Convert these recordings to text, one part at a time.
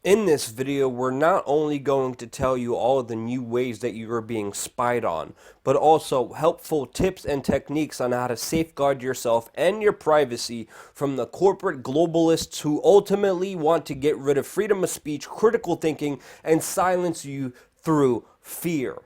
In this video, we're not only going to tell you all of the new ways that you are being spied on, but also helpful tips and techniques on how to safeguard yourself and your privacy from the corporate globalists who ultimately want to get rid of freedom of speech, critical thinking, and silence you through fear.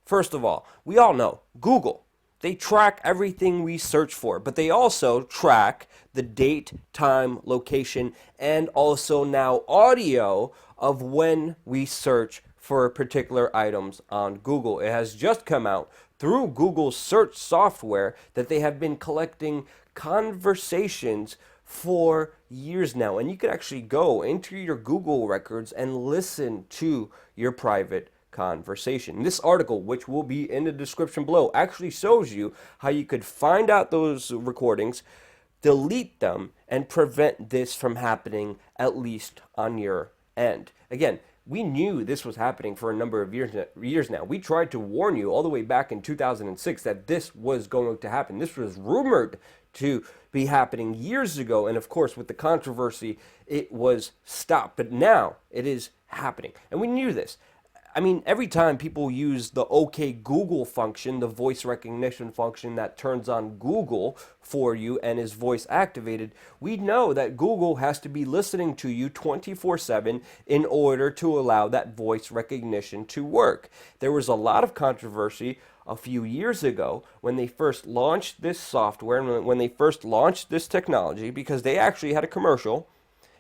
First of all, we all know Google. They track everything we search for, but they also track the date, time, location, and also now audio of when we search for particular items on Google. It has just come out through Google's search software that they have been collecting conversations for years now. And you could actually go into your Google records and listen to your private conversation. This article, which will be in the description below, actually shows you how you could find out those recordings, delete them, and prevent this from happening, at least on your end. Again, we knew this was happening for a number of years now. We tried to warn you all the way back in 2006 that this was going to happen. This was rumored to be happening years ago, and of course, with the controversy, it was stopped. But now it is happening, and we knew this. I mean, every time people use the OK Google function, the voice recognition function that turns on Google for you and is voice activated, we know that Google has to be listening to you 24/7 in order to allow that voice recognition to work. There was a lot of controversy a few years ago when they first launched this software and when they first launched this technology, because they actually had a commercial,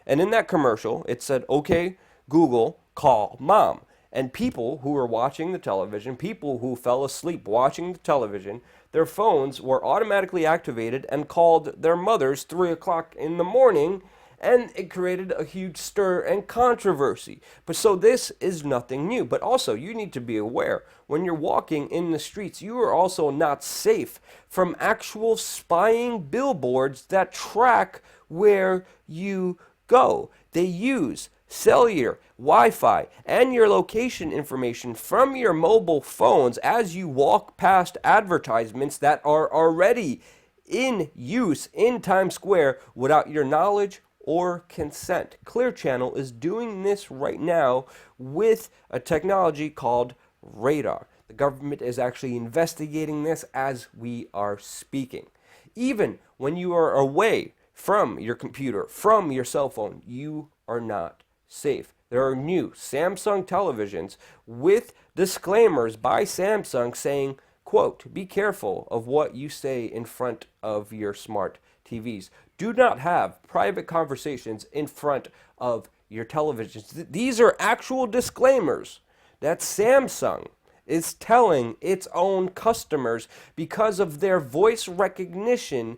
and in that commercial it said, "OK Google, call mom." And people who were watching the television, people who fell asleep watching the television, their phones were automatically activated and called their mothers 3 o'clock in the morning, and it created a huge stir and controversy. But so this is nothing new. But also, you need to be aware, when you're walking in the streets, you are also not safe from actual spying billboards that track where you go. They use cellular, Wi-Fi, and your location information from your mobile phones as you walk past advertisements that are already in use in Times Square without your knowledge or consent. Clear Channel is doing this right now with a technology called radar. The government is actually investigating this as we are speaking. Even when you are away from your computer, from your cell phone, you are not safe. There are new Samsung televisions with disclaimers by Samsung saying, quote, "Be careful of what you say in front of your smart TVs. Do not have private conversations in front of your televisions." These are actual disclaimers that Samsung is telling its own customers because of their voice recognition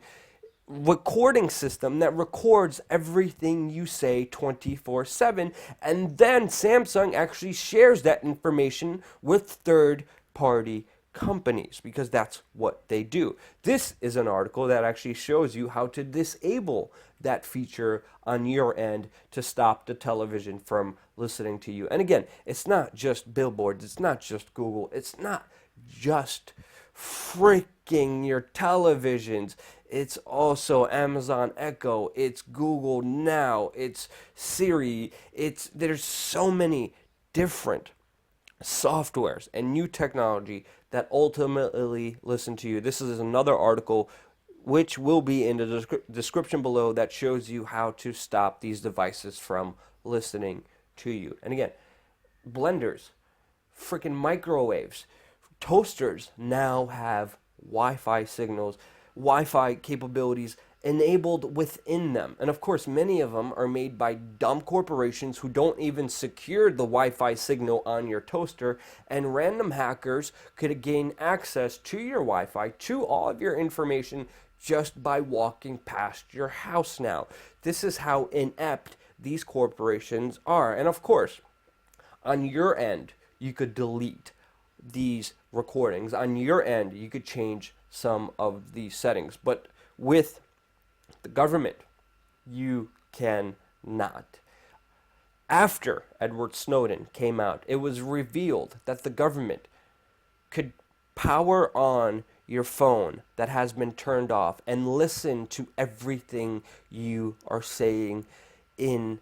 recording system that records everything you say 24/7, and then Samsung actually shares that information with third-party companies because that's what they do. This is an article that actually shows you how to disable that feature on your end to stop the television from listening to you. And again, it's not just billboards, it's not just Google, it's not just freaking your televisions. It's also Amazon Echo, it's Google Now, it's Siri, there's so many different softwares and new technology that ultimately listen to you. This is another article which will be in the description below that shows you how to stop these devices from listening to you. And again, blenders, freaking microwaves, toasters now have Wi-Fi signals, Wi-Fi capabilities enabled within them. And of course, many of them are made by dumb corporations who don't even secure the Wi-Fi signal on your toaster, and random hackers could gain access to your Wi-Fi, to all of your information, just by walking past your house now. This is how inept these corporations are. And of course, on your end, you could delete these recordings. On your end, you could change some of these settings. But with the government, you cannot. After Edward Snowden came out, it was revealed that the government could power on your phone that has been turned off and listen to everything you are saying in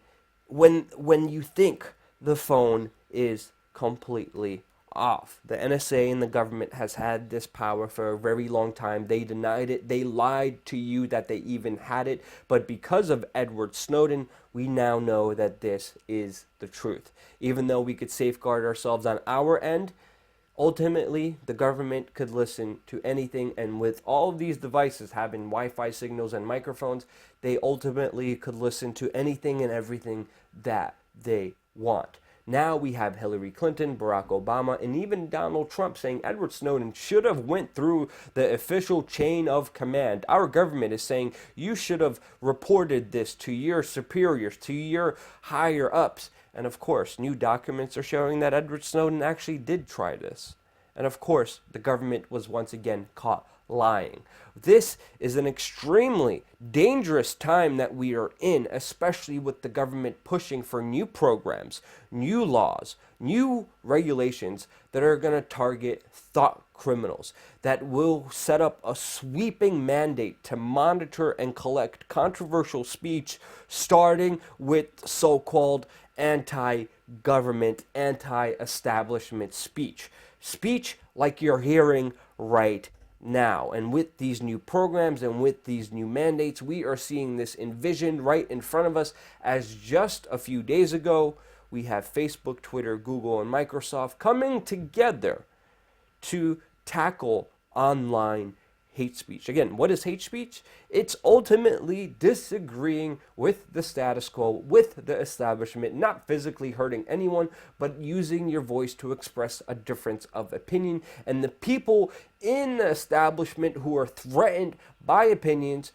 when you think the phone is completely off. The NSA and the government has had this power for a very long time. They denied it. They lied to you that they even had it. But because of Edward Snowden, we now know that this is the truth. Even though we could safeguard ourselves on our end, ultimately, the government could listen to anything, and with all of these devices having Wi-Fi signals and microphones, they ultimately could listen to anything and everything that they want. Now we have Hillary Clinton, Barack Obama, and even Donald Trump saying Edward Snowden should have went through the official chain of command. Our government is saying you should have reported this to your superiors, to your higher ups. And of course, new documents are showing that Edward Snowden actually did try this. And of course, the government was once again caught lying. This is an extremely dangerous time that we are in, especially with the government pushing for new programs, new laws, new regulations that are going to target thought criminals, that will set up a sweeping mandate to monitor and collect controversial speech, starting with so-called anti-government, anti-establishment speech. Speech like you're hearing right now. And with these new programs and with these new mandates, we are seeing this envisioned right in front of us, as just a few days ago, we have Facebook, Twitter, Google, and Microsoft coming together to tackle online hate speech. Again, what is hate speech? It's ultimately disagreeing with the status quo, with the establishment, not physically hurting anyone, but using your voice to express a difference of opinion. And the people in the establishment who are threatened by opinions,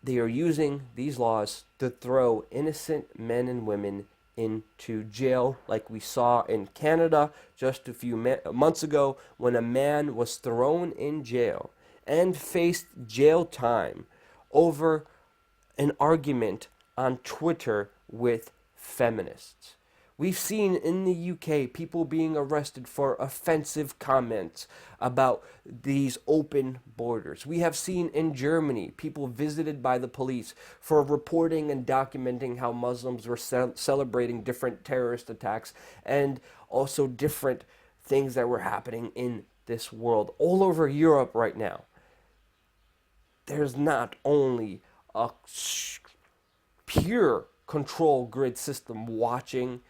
they are using these laws to throw innocent men and women into jail, like we saw in Canada just a few months ago, when a man was thrown in jail and faced jail time over an argument on Twitter with feminists. We've seen in the UK people being arrested for offensive comments about these open borders. We have seen in Germany people visited by the police for reporting and documenting how Muslims were celebrating different terrorist attacks and also different things that were happening in this world. All over Europe right now, there's not only a pure control grid system watching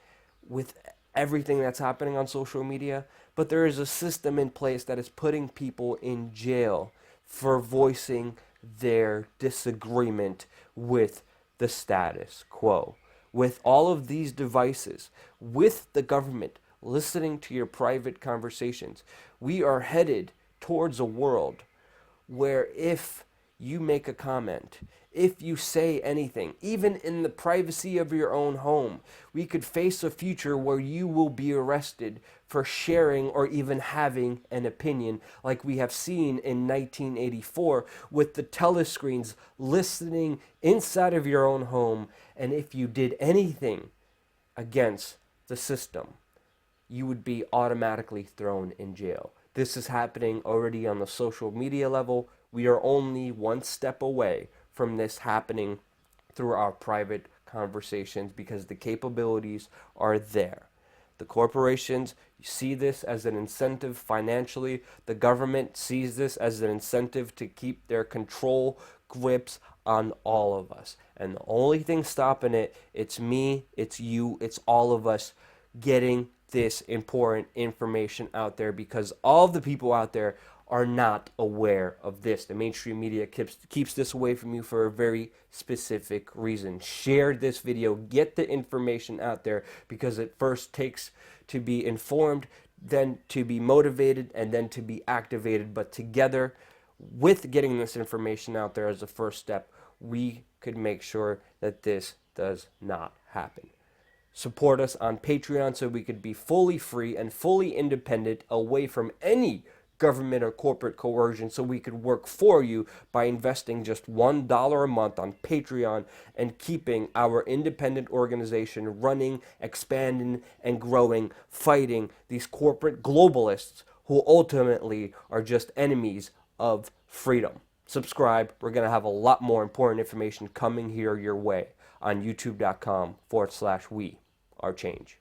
with everything that's happening on social media, but there is a system in place that is putting people in jail for voicing their disagreement with the status quo. With all of these devices, with the government listening to your private conversations, we are headed towards a world where if you make a comment, if you say anything, even in the privacy of your own home, we could face a future where you will be arrested for sharing or even having an opinion, like we have seen in 1984 with the telescreens listening inside of your own home. And if you did anything against the system, you would be automatically thrown in jail. This is happening already on the social media level. We are only one step away from this happening through our private conversations because the capabilities are there. The corporations see this as an incentive financially. The government sees this as an incentive to keep their control grips on all of us. And the only thing stopping it, it's me, it's you, it's all of us getting this important information out there, because all the people out there are not aware of this. The mainstream media keeps this away from you for a very specific reason. Share this video, get the information out there, because it first takes to be informed, then to be motivated, and then to be activated. But together, with getting this information out there as a first step, we could make sure that this does not happen. Support us on Patreon so we could be fully free and fully independent, away from any government or corporate coercion, so we could work for you by investing just $1 a month on Patreon and keeping our independent organization running, expanding, and growing, fighting these corporate globalists who ultimately are just enemies of freedom. Subscribe. We're going to have a lot more important information coming here your way. on youtube.com/we are change.